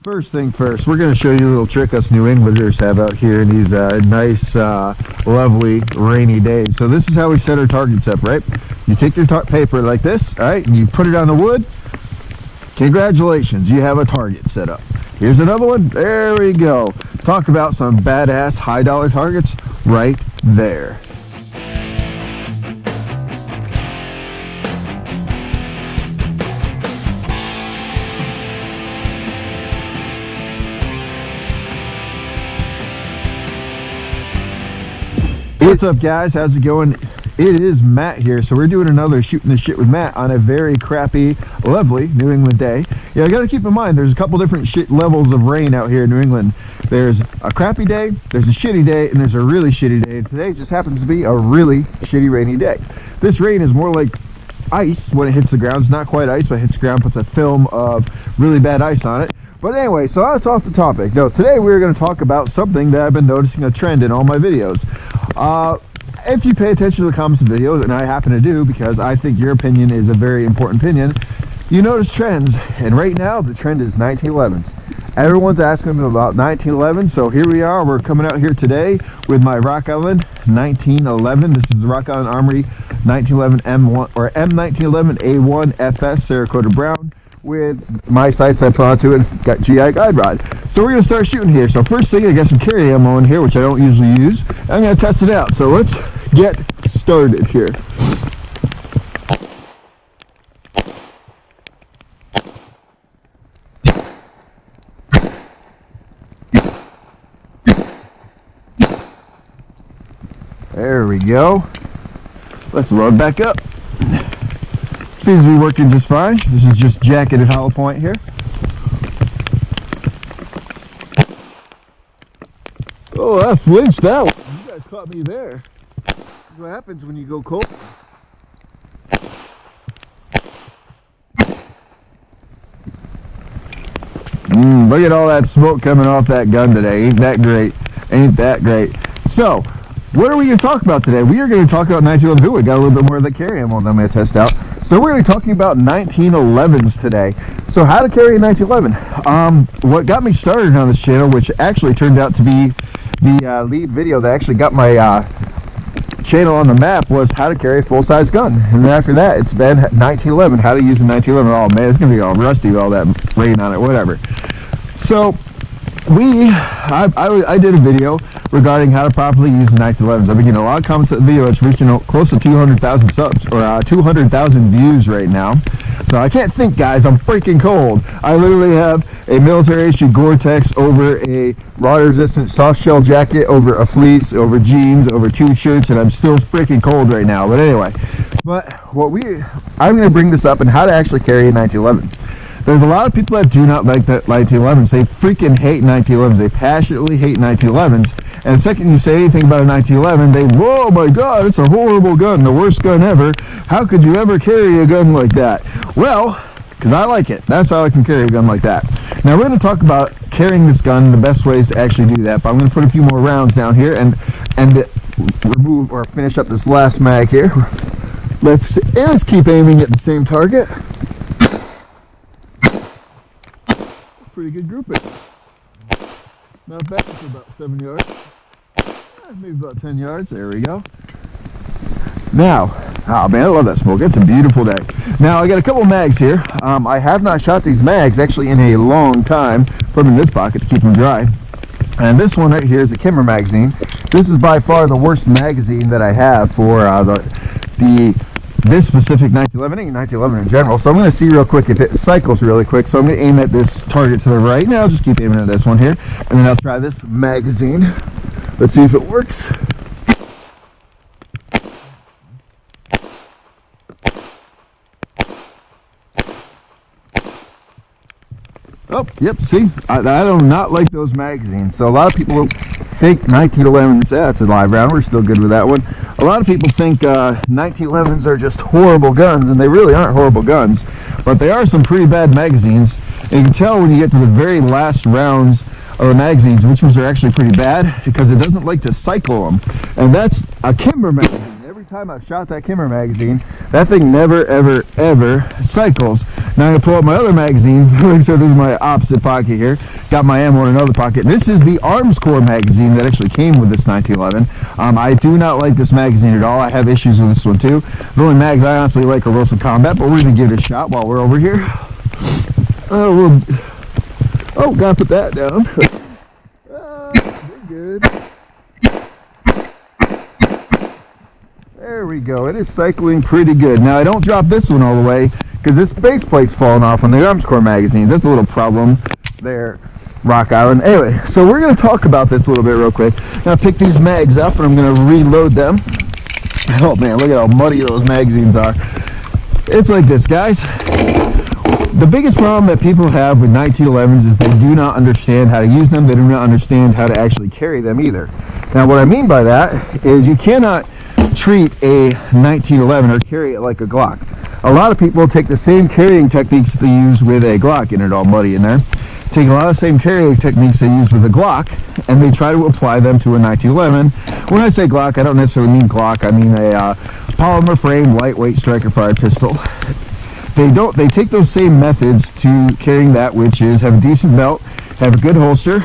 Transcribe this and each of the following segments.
First thing first, we're going to show you a little trick us New Englanders have out here in these nice, lovely, rainy days. So this is how we set our targets up, right? You take your paper like this, all right, and you put it on the wood. Congratulations, you have a target set up. Here's another one. There we go. Talk about some badass high-dollar targets right there. What's up, guys? How's it going? It is Matt here. So we're doing another Shooting the Shit with Matt on a very crappy, lovely New England day. Yeah, I got to keep in mind there's a couple different levels of rain out here in New England. There's a crappy day, there's a shitty day, and there's a really shitty day. And today just happens to be a really shitty rainy day. This rain is more like ice when it hits the ground. It's not quite ice, but it hits the ground, puts a film of really bad ice on it. But anyway, so that's off the topic. No, today we're going to talk about something that I've been noticing a trend in all my videos. If you pay attention to the comments and videos, and I happen to do because I think your opinion is a very important opinion, you notice trends. And right now, the trend is 1911s. Everyone's asking me about 1911, so here we are. We're coming out here today with my Rock Island 1911. This is the Rock Island Armory 1911 M1 or M1911 A1 FS Cerakote Brown, with my sights I put onto it, got GI guide rod. So we're going to start shooting here. So first thing, I got some carry ammo in here, which I don't usually use. I'm going to test it out. So let's get started here. There we go. Let's load back up. Seems to be working just fine. This is just jacketed hollow point here. Oh, I flinched that one. You guys caught me there. This is what happens when you go cold. Look at all that smoke coming off that gun today. Ain't that great? Ain't that great? So, what are we going to talk about today? We are going to talk about 1911. We got a little bit more of that carry ammo that I'm going to test out. So we're going to be talking about 1911s today. So how to carry a 1911. What got me started on this channel, which actually turned out to be the lead video that actually got my channel on the map, was how to carry a full-size gun. And then after that, it's been 1911, how to use a 1911. Oh man, it's going to be all rusty with all that rain on it, whatever. So I did a video regarding how to properly use the 1911s. I've been getting a lot of comments on the video. It's reaching close to 200,000 subs, or 200,000 views right now. So I can't think, guys. I'm freaking cold. I literally have a military issue Gore-Tex over a water-resistant soft shell jacket, over a fleece, over jeans, over 2 shirts, and I'm still freaking cold right now. But anyway, I'm going to bring this up and how to actually carry a 1911. There's a lot of people that do not like that 1911s. They freaking hate 1911s. They passionately hate 1911s. And the second you say anything about a 1911, whoa, my God, it's a horrible gun, the worst gun ever. How could you ever carry a gun like that? Well, because I like it. That's how I can carry a gun like that. Now, we're going to talk about carrying this gun, the best ways to actually do that. But I'm going to put a few more rounds down here and remove or finish up this last mag here. Let's keep aiming at the same target. Pretty good grouping. Not bad for about 7 yards. Maybe about 10 yards. There we go. Now, oh man, I love that smoke. It's a beautiful day. Now, I got a couple mags here. I have not shot these mags actually in a long time. Put them in this pocket to keep them dry. And this one right here is a Kimmer magazine. This is by far the worst magazine that I have for this specific 1911 and 1911 in general. So I'm going to see real quick if it cycles really quick. So I'm going to aim at this target to the right. Now I'll just keep aiming at this one here, and then I'll try this magazine. Let's see if it works. Oh, yep, see, I do not like those magazines. So a lot of people think 1911s, that's a live round, we're still good with that one. A lot of people think 1911s are just horrible guns, and they really aren't horrible guns, but they are some pretty bad magazines. And you can tell when you get to the very last rounds of the magazines which ones are actually pretty bad, because it doesn't like to cycle them. And that's a Kimber magazine. every time I've shot that Kimmer magazine, that thing never, ever, ever cycles. Now I'm going to pull up my other magazine. Like I said, this is my opposite pocket here. Got my ammo in another pocket. This is the Arms Corps magazine that actually came with this 1911. I do not like this magazine at all. I have issues with this one too. The only mags I honestly like are Wilson Combat, but we're going to give it a shot while we're over here. Oh, gotta put that down. We're good. There we go. It is cycling pretty good. Now I don't drop this one all the way because this base plate's falling off on the Arms Corps magazine. That's a little problem there, Rock Island. Anyway, so we're going to talk about this a little bit real quick. I'm going to pick these mags up and I'm going to reload them. Oh man, look at how muddy those magazines are. It's like this, guys. The biggest problem that people have with 1911s is they do not understand how to use them. They do not understand how to actually carry them either. Now what I mean by that is you cannot treat a 1911 or carry it like a Glock. A lot of people take the same carrying techniques they use with a Glock, and it all muddy in there. Take a lot of the same carrying techniques they use with a Glock, and they try to apply them to a 1911. When I say Glock, I don't necessarily mean Glock. I mean a polymer frame, lightweight striker-fired pistol. They take those same methods to carrying that, which is have a decent belt, have a good holster,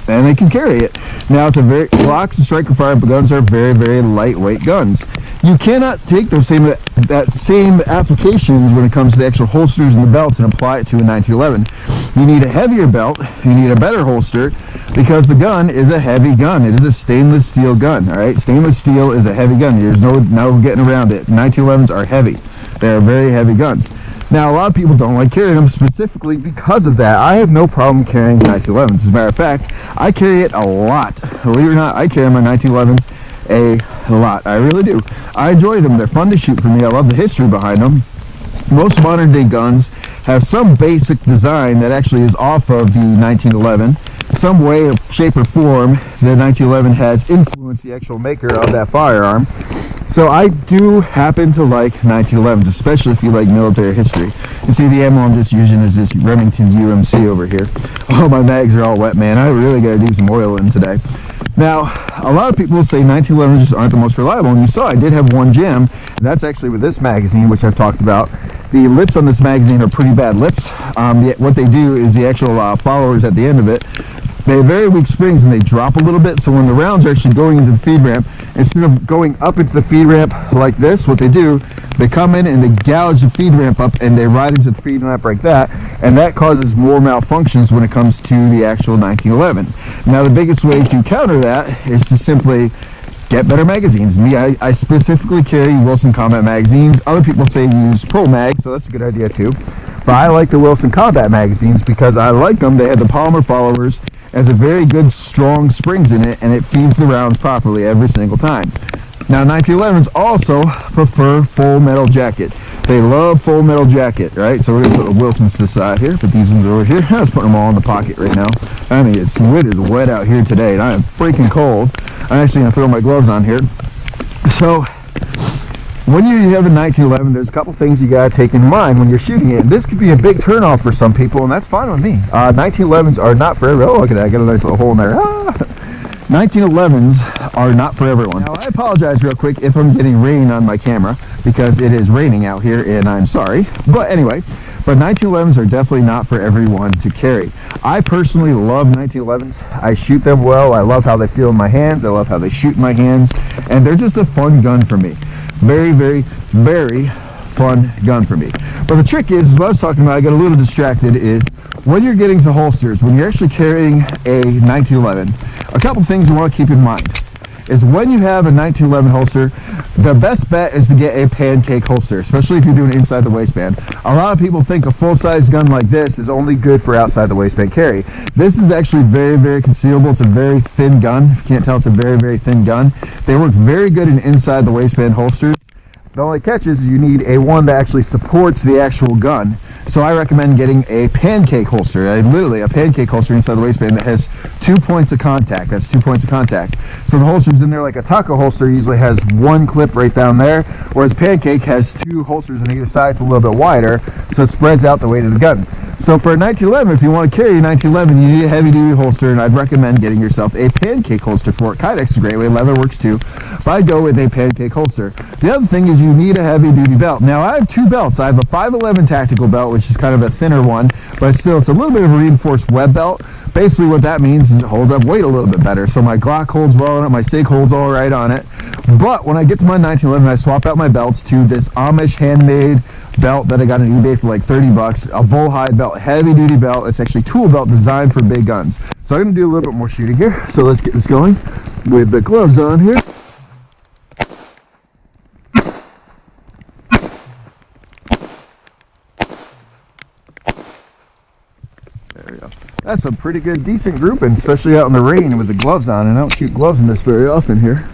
and they can carry it. Now, Glocks and striker-fired guns are very, very lightweight guns. You cannot take those same applications when it comes to the actual holsters and the belts and apply it to a 1911. You need a heavier belt, you need a better holster, because the gun is a heavy gun. It is a stainless steel gun, all right? Stainless steel is a heavy gun. There's no getting around it. 1911s are heavy. They are very heavy guns. Now, a lot of people don't like carrying them specifically because of that. I have no problem carrying 1911s. As a matter of fact, I carry it a lot. Believe it or not, I carry my 1911s a lot. I really do. I enjoy them. They're fun to shoot for me. I love the history behind them. Most modern day guns have some basic design that actually is off of the 1911. Some way of shape or form the 1911 has influenced the actual maker of that firearm. So I do happen to like 1911s, especially if you like military history. You see the ammo I'm just using is this Remington UMC over here. Oh, my mags are all wet, man. I really got to do some oil in today. Now, a lot of people say 1911s just aren't the most reliable, and you saw I did have one jam, and that's actually with this magazine, which I've talked about. The lips on this magazine are pretty bad lips. What they do is the actual followers at the end of it, they have very weak springs and they drop a little bit, so when the rounds are actually going into the feed ramp, instead of going up into the feed ramp like this, what they do, they come in and they gouge the feed ramp up and they ride into the feed ramp like that, and that causes more malfunctions when it comes to the actual 1911. Now the biggest way to counter that is to simply get better magazines. Me, I specifically carry Wilson Combat magazines. Other people say use Pro Mag, so that's a good idea too. But I like the Wilson Combat magazines because I like them. They have the polymer followers, has a very good strong springs in it, and it feeds the rounds properly every single time. Now 1911s also prefer full metal jacket. They love full metal jacket, right? So we're going to put the Wilsons to the side here, put these ones over here. I was putting them all in the pocket right now. I mean, it is wet out here today, and I am freaking cold. I'm actually going to throw my gloves on here. So when you have a 1911, there's a couple things you got to take in mind when you're shooting it. And this could be a big turnoff for some people, and that's fine with me. 1911s are not for everyone. Oh, look at that. I got a nice little hole in there. 1911s are not for everyone. Now, I apologize real quick if I'm getting rain on my camera because it is raining out here, and I'm sorry. But anyway, 1911s are definitely not for everyone to carry. I personally love 1911s. I shoot them well. I love how they feel in my hands. I love how they shoot in my hands. And they're just a fun gun for me. Very, very, very fun gun for me. But the trick is what I was talking about, I got a little distracted, is when you're getting to holsters, when you're actually carrying a 1911, a couple things you want to keep in mind is when you have a 1911 holster, the best bet is to get a Pancake holster, especially if you're doing it inside the waistband. A lot of people think a full-size gun like this is only good for outside the waistband carry. This is actually very, very concealable. It's a very thin gun. If you can't tell, it's a very, very thin gun. They work very good in inside the waistband holsters. The only catch is you need a one that actually supports the actual gun. So I recommend getting a Pancake holster, literally a Pancake holster inside the waistband that has 2 points of contact. That's 2 points of contact. So the holster's in there like a taco holster usually has one clip right down there, whereas Pancake has two holsters on either side. It's a little bit wider, so it spreads out the weight of the gun. So for a 1911, if you want to carry a 1911, you need a heavy-duty holster, and I'd recommend getting yourself a Pancake holster for it. Kydex is a great way, leather works too, but I'd go with a Pancake holster. The other thing is you need a heavy-duty belt. Now I have two belts. I have a 511 tactical belt, which is kind of a thinner one, but still it's a little bit of a reinforced web belt. Basically what that means is it holds up weight a little bit better. So my Glock holds well on it, my SIG holds all right on it. But when I get to my 1911, I swap out my belts to this Amish handmade belt that I got on eBay for like 30 bucks, a bull hide belt, heavy duty belt. It's actually tool belt designed for big guns. So I'm going to do a little bit more shooting here. So let's get this going with the gloves on here. There we go. That's a pretty good, decent grouping, especially out in the rain with the gloves on, and I don't shoot gloves in this very often here.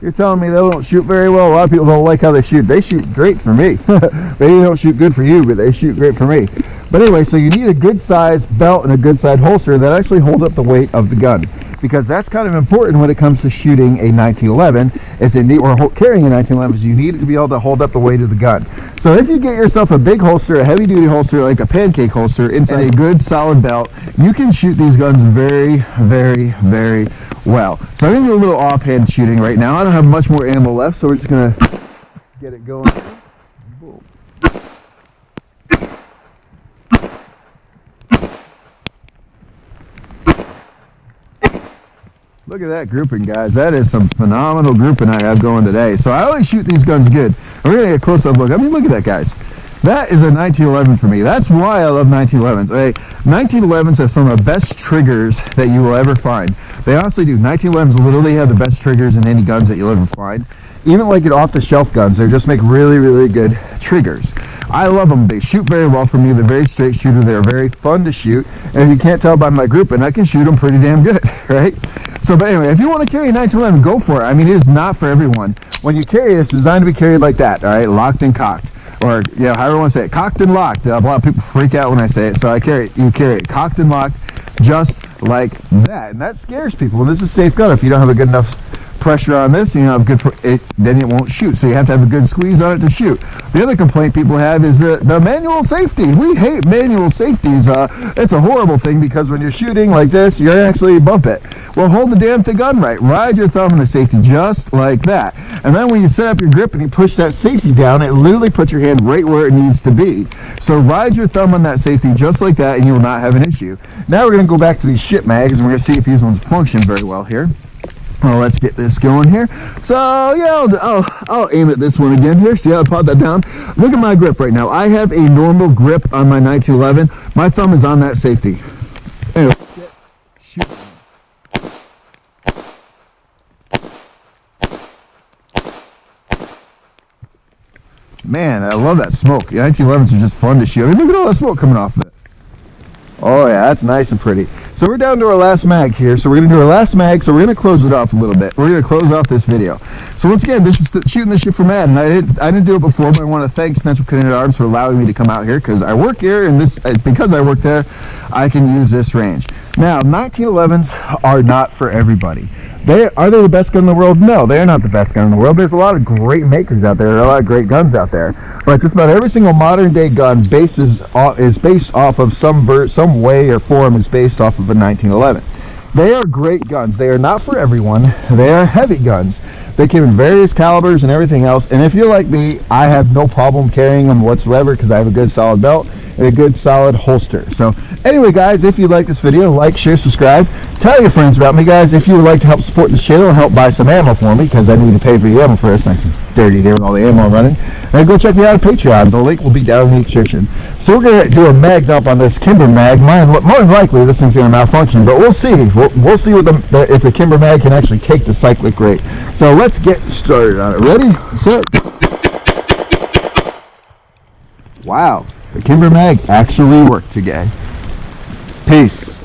You're telling me they don't shoot very well? A lot of people don't like how they shoot. They shoot great for me. They don't shoot good for you, but they shoot great for me. But anyway, so you need a good size belt and a good size holster that actually hold up the weight of the gun, because that's kind of important when it comes to shooting a 1911. Or carrying a 1911, is you need it to be able to hold up the weight of the gun. So if you get yourself a big holster, a heavy duty holster like a Pancake holster, inside a good solid belt, you can shoot these guns very, very, very well. So I'm going to do a little offhand shooting right now. I don't have much more ammo left, so we're just going to get it going. Boom. Look at that grouping, guys. That is some phenomenal grouping I have going today. So I always shoot these guns good. We're going to get a close-up look. I mean, look at that, guys. That is a 1911 for me. That's why I love 1911s. Right? 1911s have some of the best triggers that you will ever find. They honestly do. 1911s literally have the best triggers in any guns that you'll ever find. Even like it off-the-shelf guns, they just make really, really good triggers. I love them. They shoot very well for me. They're very straight shooter. They're very fun to shoot. And if you can't tell by my grouping, I can shoot them pretty damn good, right? So, but anyway, if you want to carry a 1911, go for it. I mean, it is not for everyone. When you carry it, it's designed to be carried like that, all right? Locked and cocked. Or, you know, however you want to say it. Cocked and locked. A lot of people freak out when I say it. So you carry it cocked and locked just like that. And that scares people. And this is a safe gun. If you don't have a good enough pressure on this, you know, then it won't shoot. So you have to have a good squeeze on it to shoot. The other complaint people have is the manual safety. We hate manual safeties. It's a horrible thing, because when you're shooting like this, you actually bump it. Well, hold the damn thing gun right. Ride your thumb in the safety just like that. And then when you set up your grip and you push that safety down, it literally puts your hand right where it needs to be. So ride your thumb on that safety just like that, and you will not have an issue. Now we're going to go back to these ship mags, and we're going to see if these ones function very well here. Well, let's get this going here. So, yeah, I'll aim at this one again here. See how I pop that down? Look at my grip right now. I have a normal grip on my 1911. My thumb is on that safety. Anyway, shoot. Man, I love that smoke. The 1911s are just fun to shoot. I mean, look at all that smoke coming off of it. Oh yeah, that's nice and pretty. So we're down to our last mag here. So we're going to do our last mag. So we're going to close it off a little bit. We're going to close off this video. So once again, this is shooting this shit for Matt, and I didn't do it before, but I want to thank Central Canadian Arms for allowing me to come out here, because I work here, and because I work there, I can use this range. Now, 1911s are not for everybody. Are they the best gun in the world? No, they're not the best gun in the world. There's a lot of great makers out there. There are a lot of great guns out there. But just about every single modern day gun is based off of some way or form is based off of a 1911. They are great guns. They are not for everyone. They are heavy guns. They come in various calibers and everything else. And if you're like me, I have no problem carrying them whatsoever, because I have a good solid belt and a good solid holster. So anyway, guys, if you like this video, like, share, subscribe. Tell your friends about me, guys. If you would like to help support this channel and help buy some ammo for me, because I need to pay for the ammo first. I'm dirty here with all the ammo running. And go check me out on Patreon. The link will be down in the description. So we're going to do a mag dump on this Kimber mag. More than likely, this thing's going to malfunction, but we'll see. We'll see what if the Kimber mag can actually take the cyclic rate. So let's get started on it. Ready? Set. Wow. The Kimber mag actually worked today. Peace.